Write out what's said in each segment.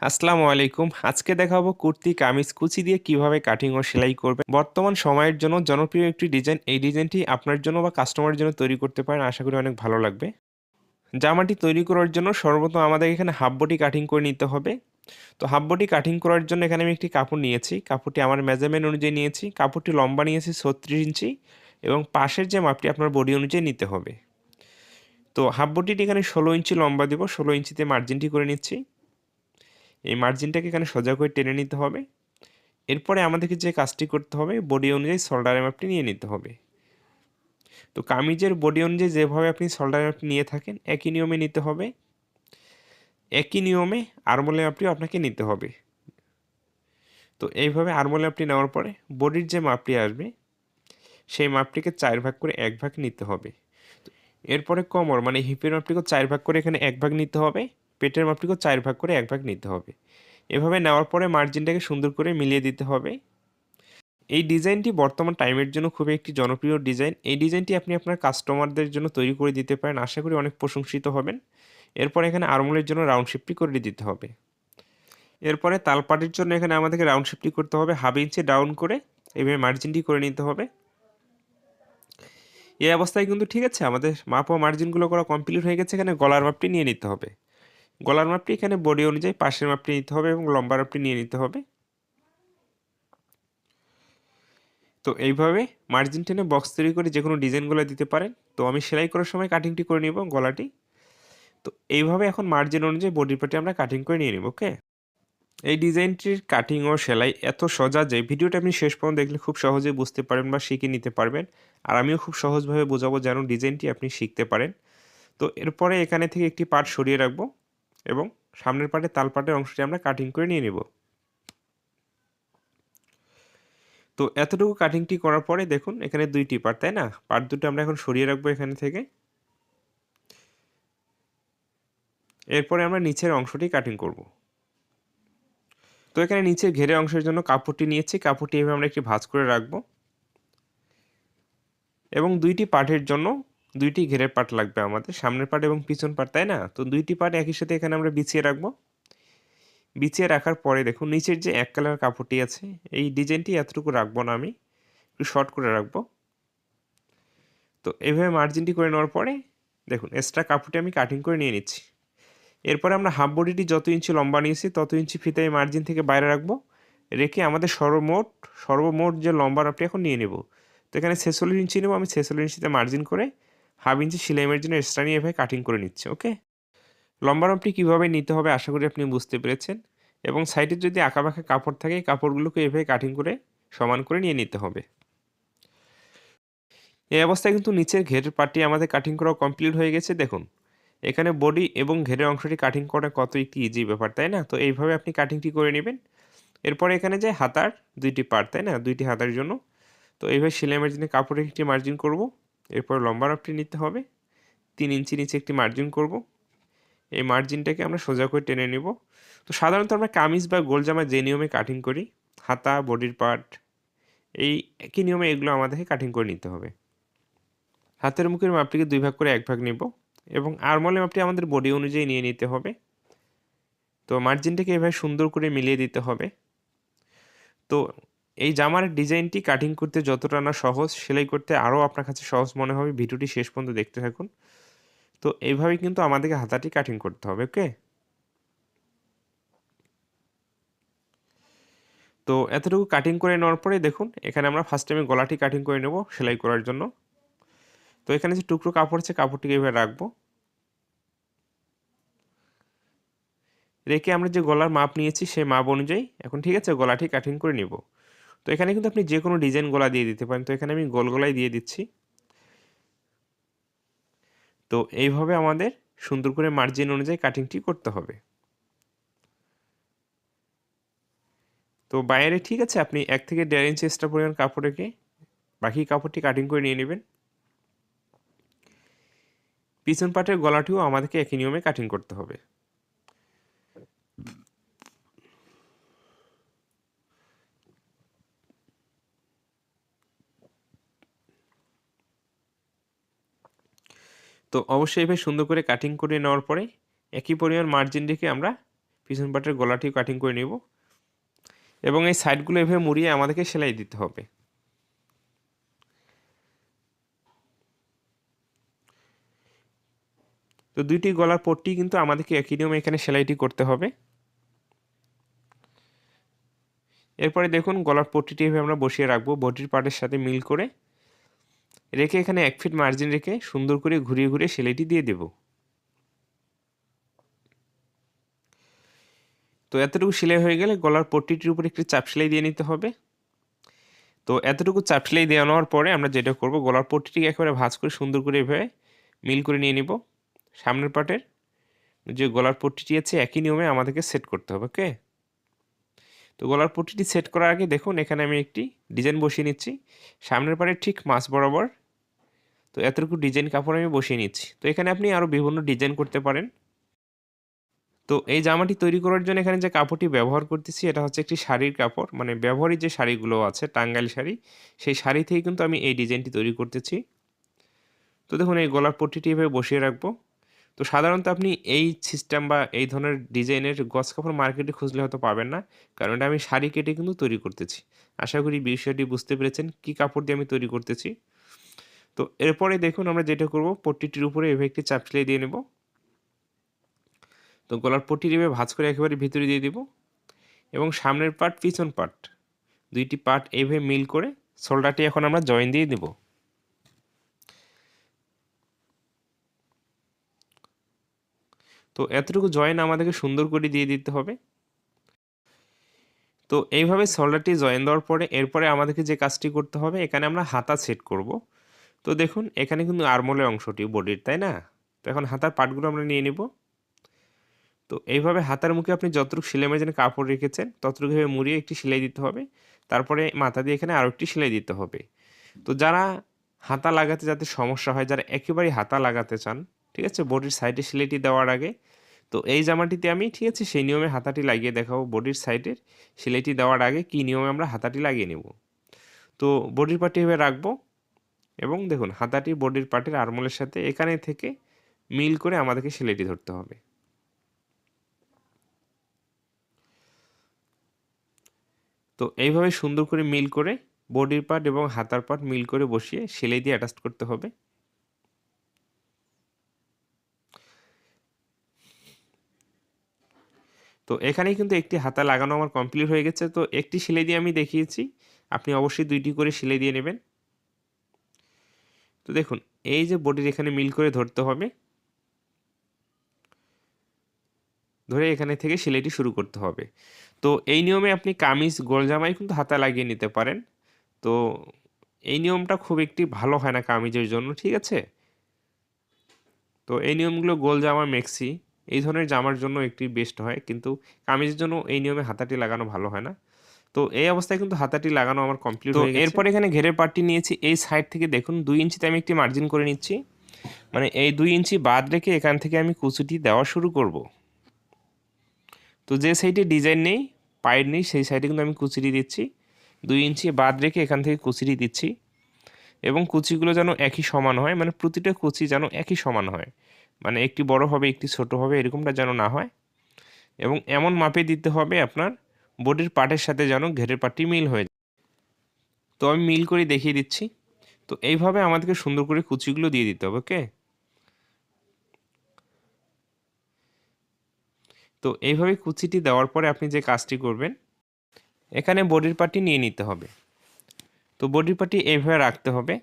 আসসালামু আলাইকুম। আজকে দেখাবো কুর্তি কামিজ কুচি দিয়ে কিভাবে কাটিং ও সেলাই করবেন। বর্তমান সময়ের জন্য জনপ্রিয় একটি ডিজাইন। এই ডিজাইনটি আপনার জন্য বা কাস্টমারের জন্য তৈরি করতে পারেন। আশা করি অনেক ভালো লাগবে। জামাটি তৈরি করার জন্য সর্বপ্রথম আমাদের এখানে হাফ বডি কাটিং করে নিতে হবে। তো হাফ বডি কাটিং করার জন্য এখানে আমি একটি কাপড় নিয়েছি। কাপড়টি আমার মেজারমেন্ট অনুযায়ী নিয়েছি। কাপড়টি লম্বা নিয়েছি 36 ইঞ্চি এবং পাশের যে মাপটি আপনার বডি অনুযায়ী নিতে হবে। তো হাফ বডিটি এখানে 16 ইঞ্চি লম্বা দেব। 16 ইঞ্চিতে মার্জিনটি করে নিচ্ছি। এই মার্জিনটাকে এখানে সোজা করে টেনে নিতে হবে। এরপরে আমাদেরকে যে কাজটি করতে হবে বডি অনুযায়ী শোল্ডারের মাপটি নিয়ে নিতে হবে। তো কামিজের বডি অনুযায়ী যেভাবে আপনি শোল্ডারের মাপটি নিয়ে থাকেন একই নিয়মে নিতে হবে। একই নিয়মে আর্মহোলের মাপটিও আপনাকে নিতে হবে। তো এইভাবে আর্মহোলের মাপটি নেওয়ার পরে বডির যে মাপটি আসবে সেই মাপটিকে 4 ভাগ করে 1 ভাগ নিতে হবে। এরপরে কোমর মানে হিপের মাপটিকেও 4 ভাগ করে এখানে 1 ভাগ নিতে হবে। পেটের মাপটিকেও 4 ভাগ করে 1 ভাগ নিতে হবে। এভাবে নেওয়ার পরে মার্জিনটাকে সুন্দর করে মিলিয়ে দিতে হবে। এই ডিজাইনটি বর্তমান টাইমের জন্য খুবই একটি জনপ্রিয় ডিজাইন। এই ডিজাইনটি আপনি আপনার কাস্টমারদের জন্য তৈরি করে দিতে পারেন। আশা করি অনেক প্রশংসিত হবেন। এরপর এখানে আর্মহোলের জন্য রাউন্ড শেপটি করে দিতে হবে। এরপরে তালপাটির জন্য এখানে আমাদেরকে রাউন্ড শেপটি করতে হবে। হাফ ইঞ্চি ডাউন করে এভাবে মার্জিনটি করে নিতে হবে। এই অবস্থায় কিন্তু ঠিক আছে, আমাদের মাপ ও মার্জিনগুলো করা কমপ্লিট হয়ে গেছে। এখানে গলার মাপটি নিয়ে নিতে হবে। গলার মাপটি এখানে বডি অনুযায়ী পাশের মাপটি নিতে হবে এবং লম্বার মাপটি নিয়ে নিতে হবে। তো এইভাবে মার্জিন টেনে বক্স তৈরি করে যে কোনো ডিজাইনগুলো দিতে পারেন। তো আমি সেলাই করার সময় কাটিংটি করে নিব গলাটি। তো এইভাবে এখন মার্জিন অনুযায়ী বডির পার্টে আমরা কাটিং করে নিয়ে নিব। ওকে, এই ডিজাইনটির কাটিং ও সেলাই এত সোজা যে ভিডিওটা আপনি শেষ পর্যন্ত দেখলে খুব সহজেই বুঝতে পারবেন বা শিখে নিতে পারবেন। আর আমিও খুব সহজভাবে বোঝাবো যেন ডিজাইনটি আপনি শিখতে পারেন। তো এরপরে এখানে থেকে একটি পার্ট সরিয়ে রাখবো এবং সামনের পার্টে তাল পার্টের অংশটি আমরা কাটিং করে নিয়ে নেব। তো এতটুকু কাটিংটি করার পরে দেখুন এখানে দুইটি পার্ট, তাই না? পার্ট দুটো আমরা এখন সরিয়ে রাখবো এখানে থেকে। এরপরে আমরা নিচের অংশটি কাটিং করব। তো এখানে নিচের ঘেরে অংশের জন্য কাপড়টি নিয়েছি। কাপড়টি এভাবে আমরা একটি ভাঁজ করে রাখবো এবং দুইটি পার্টের জন্য দুইটি ঘেরের পার্ট লাগবে আমাদের, সামনের পার্ট এবং পিছন পার্ট, তাই না? তো দুইটি পার্ট একই সাথে এখানে আমরা বিছিয়ে রাখবো। বিছিয়ে রাখার পরে দেখুন নিচের যে এক কালার কাপড়টি আছে এই ডিজাইনটি এতটুকু রাখবো না, আমি একটু শর্ট করে রাখবো। তো এইভাবে মার্জিনটি করে নেওয়ার পরে দেখুন এক্সট্রা কাপড়টি আমি কাটিং করে নিয়ে নিচ্ছি। এরপরে আমরা হাফ বডিটি যত ইঞ্চি লম্বা নিয়েছি তত ইঞ্চি ফিতে এই মার্জিন থেকে বাইরে রাখবো। রেখে আমাদের সর্বমোট যে লম্বা মাপটি এখন নিয়ে নেব। তো এখানে 46 ইঞ্চি নেব। আমি 46 ইঞ্চিতে মার্জিন করে হাফ ইঞ্চি সেলাই জন্য এক্সট্রা নিয়ে এভাবে কাটিং করে নিচ্ছি। ওকে, লম্বা মাপটি কীভাবে নিতে হবে আশা করি আপনি বুঝতে পেরেছেন। এবং সাইডে যদি আঁকাবাঁকা কাপড় থাকে এই কাপড়গুলোকে এভাবে কাটিং করে সমান করে নিয়ে নিতে হবে। এই অবস্থায় কিন্তু নিচের ঘেরের পার্টটি আমাদের কাটিং করা কমপ্লিট হয়ে গেছে। দেখুন এখানে বডি এবং ঘেরের অংশটি কাটিং করা কত একটি ইজি ব্যাপার, তাই না? তো এইভাবে আপনি কাটিংটি করে নেবেন। এরপরে এখানে যে হাতার দুইটি পার্ট, তাই না? দুইটি হাতার জন্য তো এইভাবে সেলাই মার্জিনে কাপড়ে একটি মার্জিন করব। এরপর লম্বা মাপটি নিতে হবে। 3 ইঞ্চি নিচে একটি মার্জিন করব। এই মার্জিনটাকে আমরা সোজা করে টেনে নিব। তো সাধারণত আমরা কামিজ বা গোল জামা যে নিয়মে কাটিং করি, হাতা বডির পার্ট এই একই নিয়মে এগুলো আমাদেরকে কাটিং করে নিতে হবে। হাতের মুখের মাপটিকে 2 ভাগ করে 1 ভাগ নিব এবং আর্মহোলের মাপটি আমাদের বডি অনুযায়ী নিয়ে নিতে হবে। তো মার্জিনটাকে এভাবে সুন্দর করে মিলিয়ে দিতে হবে। তো এই জামার ডিজাইনটি কাটিং করতে যতটা না সহজ, সেলাই করতে আরও আপনার কাছে সহজ মনে হবে। ভিডিওটি শেষ পর্যন্ত দেখতে থাকুন। তো এইভাবেই কিন্তু আমাদেরকে হাতাটি কাটিং করতে হবে। ওকে, তো এতটুকু কাটিং করে নেওয়ার পরে দেখুন এখানে আমরা ফার্স্টে আমি গলাটি কাটিং করে নেব সেলাই করার জন্য। তো এখানে যে টুকরো কাপড় আছে কাপড়টিকে এভাবে রাখবো। রেখে আমরা যে গলার মাপ নিয়েছি সেই মাপ অনুযায়ী এখন ঠিক আছে গলাটি কাটিং করে নিব। তো এখানে কিন্তু আপনি যে কোনো ডিজাইন গলা দিয়ে দিতে পারেন। তো এখানে আমি গোল গলাই দিয়ে দিচ্ছি। তো এইভাবে আমাদের সুন্দর করে মার্জিন অনুযায়ী কাটিংটি করতে হবে। তো বাইরে ঠিক আছে আপনি 1 থেকে 1.5 ইঞ্চি এক্সট্রা পরিমাণ কাপড় রেখে বাকি কাপড়টি কাটিং করে নিয়ে নেবেন। পিছন পাটের গলাটিও আমাদেরকে একই নিয়মে কাটিং করতে হবে। তো অবশ্যই এভাবে সুন্দর করে কাটিং করে নেওয়ার পরে একই পরিমাণ মার্জিন রেখে আমরা পিছন পাটের গলাটিও কাটিং করে নেব এবং এই সাইডগুলো এভাবে মুড়িয়ে আমাদেরকে সেলাই দিতে হবে। তো দুইটি গলার পট্টি কিন্তু আমাদেরকে একই নিয়মে এখানে সেলাইটি করতে হবে। এরপরে দেখুন গলার পট্টিটি এভাবে আমরা বসিয়ে রাখবো বডির পার্টের সাথে মিল করে রেখে এখানে 1 ফিট মার্জিন রেখে সুন্দর করে ঘুরিয়ে ঘুরিয়ে সেলাইটি দিয়ে দেব। তো এতটুকু সেলাই হয়ে গেলে গলার পট্টিটির উপরে একটি চাপ সেলাই দিয়ে নিতে হবে। তো এতটুকু চাপ সেলাই দিয়ে নেওয়ার পরে আমরা যেটা করব, গলার পট্টিটিকে একেবারে ভাঁজ করে সুন্দর করে এভাবে মিল করে নিয়ে নিব। সামনের পার্টের যে গলার পট্টিটি আছে একই নিয়মে আমাদেরকে সেট করতে হবে। ওকে, তো গলার পট্টিটি সেট করার আগে দেখুন এখানে আমি একটি ডিজাইন বসিয়ে নিচ্ছি সামনের পার্টের ঠিক মাঝ বরাবর। তো এতটুকু ডিজাইন কাপড় আমি বসিয়ে নিচ্ছি। তো এখানে আপনি আরও বিভিন্ন ডিজাইন করতে পারেন। তো এই জামাটি তৈরি করার জন্য এখানে যে কাপড়টি ব্যবহার করতেছি এটা হচ্ছে একটি শাড়ির কাপড়, মানে ব্যবহারিক যে শাড়িগুলো আছে টাঙ্গাইল শাড়ি, সেই শাড়ি থেকে কিন্তু আমি এই ডিজাইনটি তৈরি করতেছি। তো দেখুন এই গলার পট্টিটি এভাবে বসিয়ে রাখবো। তো সাধারণত আপনি এই সিস্টেম বা এই ধরনের ডিজাইনের গজ কাপড় মার্কেটে খুঁজলে হয়তো পাবেন না, কারণ এটা আমি শাড়ি কেটে কিন্তু তৈরি করতেছি। আশা করি বিষয়টি বুঝতে পেরেছেন কী কাপড় দিয়ে আমি তৈরি করতেছি। তো এরপরে দেখুন আমরা যেটা করব, পট্টিটির উপরে এভাবে একটি চাপ সেলাই দিয়ে নেব। তো গলার পট্টি এভাবে ভাঁজ করে একেবারে ভিতরে দিয়ে দিব এবং সামনের পার্ট পিছন পার্ট দুইটি পার্ট এভাবে মিল করে শোল্ডারটি এখন আমরা জয়েন দিয়ে দেব। তো এতটুকু জয়েন আমাদেরকে সুন্দর করে দিয়ে দিতে হবে। তো এইভাবে শোল্ডারটি জয়েন দেওয়ার পরে এরপরে আমাদেরকে যে কাজটি করতে হবে, এখানে আমরা হাতা সেট করব। তো দেখুন এখানে কিন্তু আর্মহোলের অংশটি বডির, তাই না? তো এখন হাতার পার্টগুলো আমরা নিয়ে নিব। তো এইভাবে হাতার মুখে আপনি যতটুকু সেলাই মেশিনে কাপড় রেখেছেন ততটুকু ভাবে মুড়িয়ে একটি সেলাই দিতে হবে। তারপরে মাথা দিয়ে এখানে আরও একটি সেলাই দিতে হবে। তো যারা হাতা লাগাতে যাতে সমস্যা হয়, যারা একেবারেই হাতা লাগাতে চান, ঠিক আছে, বডির সাইডে সেলাইটি দেওয়ার আগে, তো এই জামাটিতে আমি ঠিক আছে সেই নিয়মে হাতাটি লাগিয়ে দেখাবো। বডির সাইডের সেলাইটি দেওয়ার আগে কী নিয়মে আমরা হাতাটি লাগিয়ে নেব। তো বডির পার্টটি এভাবে রাখবো এবং দেখুন হাতাটি বডির পার্টের আর্মহোলের সাথে এখানে থেকে মিল করে আমাদেরকে সেলাইটি ধরতে হবে। তো এইভাবে সুন্দর করে মিল করে বডির পার্ট এবং হাতার পার্ট মিল করে বসিয়ে সেলাই দিয়ে অ্যাটাচ করতে হবে। তো এখানেই কিন্তু একটি হাতা লাগানো আমার কমপ্লিট হয়ে গেছে। তো একটি সেলাই দিয়ে আমি দেখিয়েছি, আপনি অবশ্যই দুইটি করে সেলাই দিয়ে নেবেন। তো দেখুন এই যে বডির এখানে মিল করে ধরতে হবে, ধরে এখানে থেকে সেলাইটি শুরু করতে হবে। তো এই নিয়মে আপনি কামিজ গোল জামায় কিন্তু হাতা লাগিয়ে নিতে পারেন। তো এই নিয়মটা খুব একটি ভালো হয় না কামিজের জন্য, ঠিক আছে? তো এই নিয়মগুলো গোল জামা, মেক্সি এই ধরনের জামার জন্য একটি বেস্ট হয়, কিন্তু কামিজের জন্য এই নিয়মে হাতাটি লাগানো ভালো হয় না। তো এই অবস্থায় কিন্তু হাতাটি লাগানো আমার কমপ্লিট হয়ে গেছে। এরপর এখানে ঘেরের পার্টটি নিয়েছি, এই সাইড থেকে দেখুন 2 ইঞ্চিতে আমি একটি মার্জিন করে নিচ্ছি, মানে এই 2 ইঞ্চি বাদ রেখে এখান থেকে আমি কুচিটি দেওয়া শুরু করব। তো যে সাইডে ডিজাইন নেই, পায়ের নেই, সেই সাইডে কিন্তু আমি কুচিটি দিচ্ছি। 2 ইঞ্চি বাদ রেখে এখান থেকে কুচিটি দিচ্ছি এবং কুচিগুলো যেন একই সমান হয়, মানে প্রতিটা কুচি যেন একই সমান হয়, মানে একটি বড় হবে একটি ছোট হবে এরকমটা যেন না হয়। এবং এমন মাপে দিতে হবে আপনার বডির পার্টের সাথে যেন ঘেরের পার্টটি মিল হয়ে যায়। তো আমি মিল করে দেখিয়ে দিচ্ছি। তো এইভাবে আমাদেরকে সুন্দর করে কুচিগুলো দিয়ে দিতে হবে। ওকে, তো এইভাবে কুচিটি দেওয়ার পরে আপনি যে কাজটি করবেন, এখানে বডির পার্টটি নিয়ে নিতে হবে। তো বডির পার্টটি এইভাবে রাখতে হবে,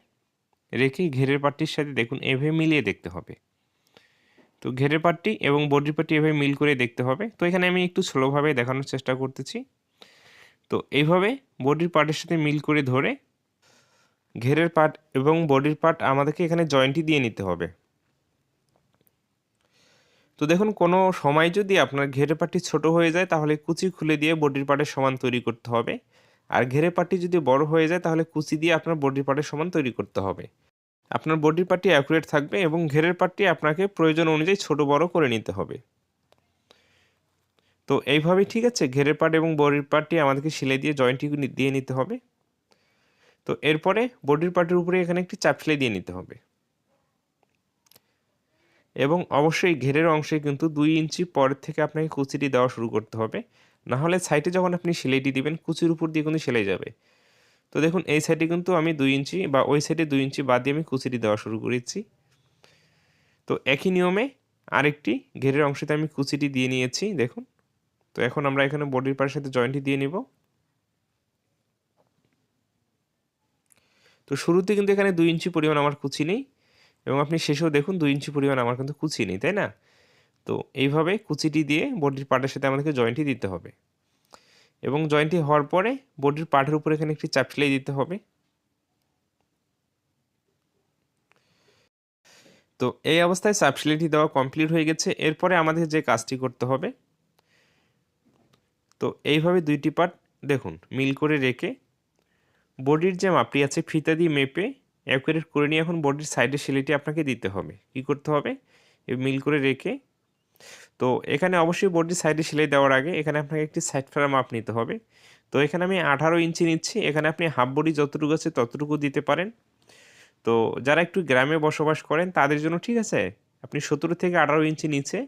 রেখে ঘেরের পার্টটির সাথে দেখুন এভাবে মিলিয়ে দেখতে হবে। তো ঘেরের পার্টটি এবং বডির পার্টটি এভাবে মিল করে দেখতে হবে। তো এখানে আমি একটু স্লোভাবে দেখানোর চেষ্টা করতেছি। তো এইভাবে বডির পার্টের সাথে মিল করে ধরে ঘেরের পার্ট এবং বডির পার্ট আমাদেরকে এখানে জয়েন্টটি দিয়ে নিতে হবে। তো দেখুন কোনো সময় যদি আপনার ঘেরের পার্টটি ছোট হয়ে যায় তাহলে কুচি খুলে দিয়ে বডির পার্টের সমান তৈরি করতে হবে, আর ঘেরের পার্টটি যদি বড় হয়ে যায় তাহলে কুচি দিয়ে আপনার বডির পার্টের সমান তৈরি করতে হবে। আপনার বডির পার্টটি অ্যাকুরেট থাকবে এবং ঘেরের পার্টটি আপনাকে প্রয়োজন অনুযায়ী ছোট বড় করে নিতে হবে। তো এইভাবেই ঠিক আছে, ঘেরের পার্ট এবং বডির পার্টটি আমাদেরকে সেলাই দিয়ে জয়েন্টটি দিয়ে নিতে হবে। তো এরপরে বডির পার্টের উপরে এখানে একটি চাপ সেলাই দিয়ে নিতে হবে। এবং অবশ্যই ঘেরের অংশে কিন্তু 2 ইঞ্চি পরের থেকে আপনাকে কুচিটি দেওয়া শুরু করতে হবে। না হলে সাইডে যখন আপনি সেলাইটি দিবেন কুচির উপর দিয়ে কিন্তু সেলাই যাবে। তো দেখুন এই সাইডে কিন্তু আমি 2 ইঞ্চি বা ওই সাইডে 2 ইঞ্চি বাদ দিয়ে আমি কুচিটি দেওয়া শুরু করেছি। তো একই নিয়মে আরেকটি ঘেরের অংশতে আমি কুচিটি দিয়ে নিয়েছি দেখুন। তো এখন আমরা এখানে বডির পাড়ের সাথে জয়েন্টটি দিয়ে নিব। তো শুরুতে কিন্তু এখানে 2 ইঞ্চি পরিমাণ আমার কুচি নেই এবং আপনি শেষেও দেখুন 2 ইঞ্চি পরিমাণ আমার কিন্তু কুচি নেই, তাই না? তো এইভাবে কুচিটি দিয়ে বডির পার্টের সাথে আমাদেরকে জয়েন্টটি দিতে হবে এবং জয়েন্টটি হওয়ার পরে বডির পার্টের উপরে এখানে একটি চাপ সেলাই দিতে হবে। তো এই অবস্থায় চাপ সেলাইটি দেওয়া কমপ্লিট হয়ে গেছে। এরপরে আমাদের যে কাজটি করতে হবে, তো এইভাবে 2টি পার্ট দেখুন মিল করে রেখে বডির যে মাপটি আছে ফিতা দিয়ে মেপে অ্যাকুরেট করে নিয়ে এখন বডির সাইডের সেলাইটি আপনাকে দিতে হবে। কি করতে হবে? মিল করে রেখে তো এখানে অবশ্যই বডির সাইডে সেলাই দেওয়ার আগে এখানে আপনাকে একটি সাইড ফেরা মাপ নিতে হবে। তো এখানে আমি 18 ইঞ্চি নিচ্ছি। এখানে আপনি হাফ বডি যতটুকু আছে ততটুকু দিতে পারেন। তো যারা একটু গ্রামে বসবাস করেন তাদের জন্য ঠিক আছে, আপনি 17 থেকে 18 ইঞ্চি নিচে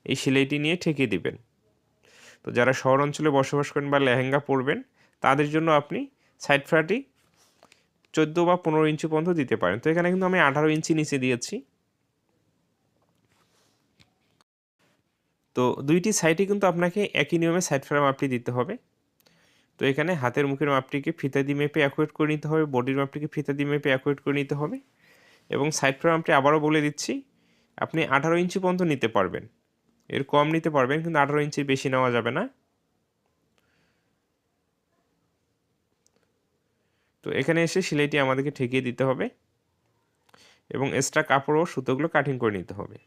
এই সেলাইটি নিয়ে ঠেকিয়ে দিবেন। তো যারা শহর অঞ্চলে বসবাস করেন বা লেহেঙ্গা পরবেন তাদের জন্য আপনি সাইড ফেরাটি 14 বা 15 ইঞ্চি পর্যন্ত দিতে পারেন। তো এখানে কিন্তু আমি 18 ইঞ্চি নিচে দিয়েছি। তো 2টি সাইডে কিন্তু আপনাকে একই নিয়মে সাইড ফেরা মাপটি দিতে হবে। তো এখানে হাতের মুখের মাপটিকে ফিতা দিয়ে মেপে অ্যাকুরেট করে নিতে হবে, বডির মাপটিকে ফিতা দিয়ে মেপে অ্যাকুরেট করে নিতে হবে এবং সাইড ফেরা মাপটি আবারও বলে দিচ্ছি, আপনি 18 ইঞ্চি পর্যন্ত নিতে পারবেন। এর কম নিতে পারবেন কিন্তু 18 ইঞ্চির বেশি নেওয়া যাবে না। তো এখানে এসে সেলাইটি আমাদেরকে ঠেকিয়ে দিতে হবে এবং এক্সট্রা কাপড় ও সুতোগুলো কাটিং করে নিতে হবে।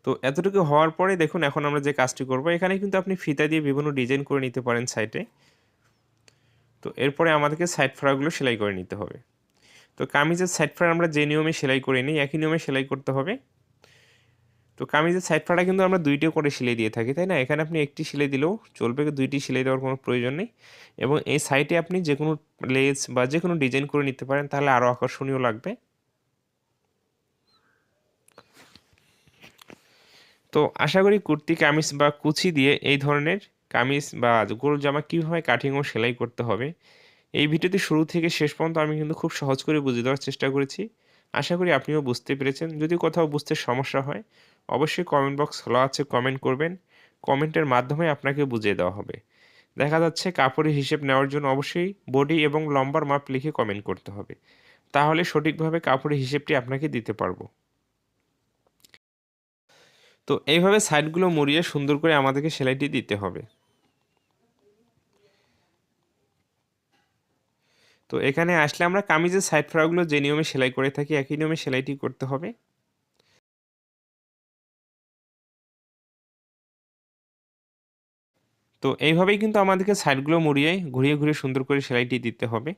তো এতটুকু হওয়ার পরে দেখুন এখন আমরা যে কাজটি করব, এখানে কিন্তু আপনি ফিতা দিয়ে বিভিন্ন ডিজাইন করে নিতে পারেন সাইডে। তো এরপরে আমাদেরকে সাইড ফেরাগুলো সেলাই করে নিতে হবে। তো কামিজের সাইড ফেরা আমরা যে নিয়মে সেলাই করে নিই একই নিয়মে সেলাই করতে হবে। তো কামিজের সাইড ফেরাটা কিন্তু আমরা 2টি করে সেলাই দিয়ে থাকি, তাই না? এখানে আপনি একটি সেলাই দিলেও চলবে, 2টি সেলাই দেওয়ার কোনো প্রয়োজন নেই এবং এই সাইডে আপনি যে কোনো লেস বা যে কোনো ডিজাইন করে নিতে পারেন, তাহলে আরও আকর্ষণীয় লাগবে। তো আশা করি কুর্তি কামিজ বা কুচি দিয়ে এই ধরনের কামিজ বা গোল জামা কীভাবে কাটিং ও সেলাই করতে হবে এই ভিডিওতে শুরু থেকে শেষ পর্যন্ত আমি কিন্তু খুব সহজ করে বুঝিয়ে দেওয়ার চেষ্টা করেছি। আশা করি আপনিও বুঝতে পেরেছেন। যদি কোথাও বুঝতে সমস্যা হয় অবশ্যই কমেন্ট বক্স খোলা আছে, কমেন্ট করবেন। কমেন্টের মাধ্যমে আপনাকে বুঝিয়ে দেওয়া হবে। দেখা যাচ্ছে কাপড়ের হিসেব নেওয়ার জন্য অবশ্যই বডি এবং লম্বার মাপ লিখে কমেন্ট করতে হবে, তাহলে সঠিকভাবে কাপড়ের হিসেবটি আপনাকে দিতে পারবো। তো এইভাবে সাইডগুলো মুড়িয়ে সুন্দর করে আমাদেরকে সেলাইটি দিতে হবে। তো এখানে আসলে আমরা কামিজের সাইড ফেরাগুলো যে নিয়মে সেলাই করে থাকি একই নিয়মে সেলাইটি করতে হবে। তো এইভাবেই কিন্তু আমাদেরকে সাইডগুলো মুড়িয়ে ঘুরিয়ে ঘুরিয়ে সুন্দর করে সেলাইটি দিতে হবে।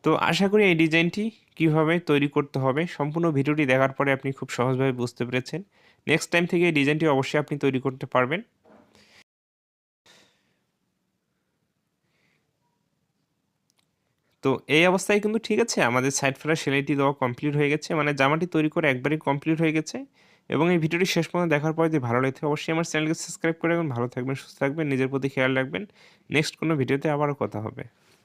তো আশা করি এই ডিজাইনটি কিভাবে তৈরি করতে হবে সম্পূর্ণ ভিডিওটি দেখার পরে আপনি খুব সহজভাবে বুঝতে পেরেছেন। নেক্সট টাইম থেকে এই ডিজাইনটি অবশ্যই আপনি তৈরি করতে পারবেন। তো এই অবস্থায় কিন্তু ঠিক আছে, আমাদের সাইড ফেরা সেলাইটি দেওয়া কমপ্লিট হয়ে গেছে, মানে জামাটি তৈরি করে একবারেই কমপ্লিট হয়ে গেছে। এবং এই ভিডিওটি শেষ পর্যন্ত দেখার পরে যদি ভালো লাগে অবশ্যই আমার চ্যানেলকে সাবস্ক্রাইব করে রাখবেন। ভালো থাকবেন, সুস্থ থাকবেন, নিজের প্রতি খেয়াল রাখবেন। নেক্সট কোনো ভিডিওতে আবারও কথা হবে।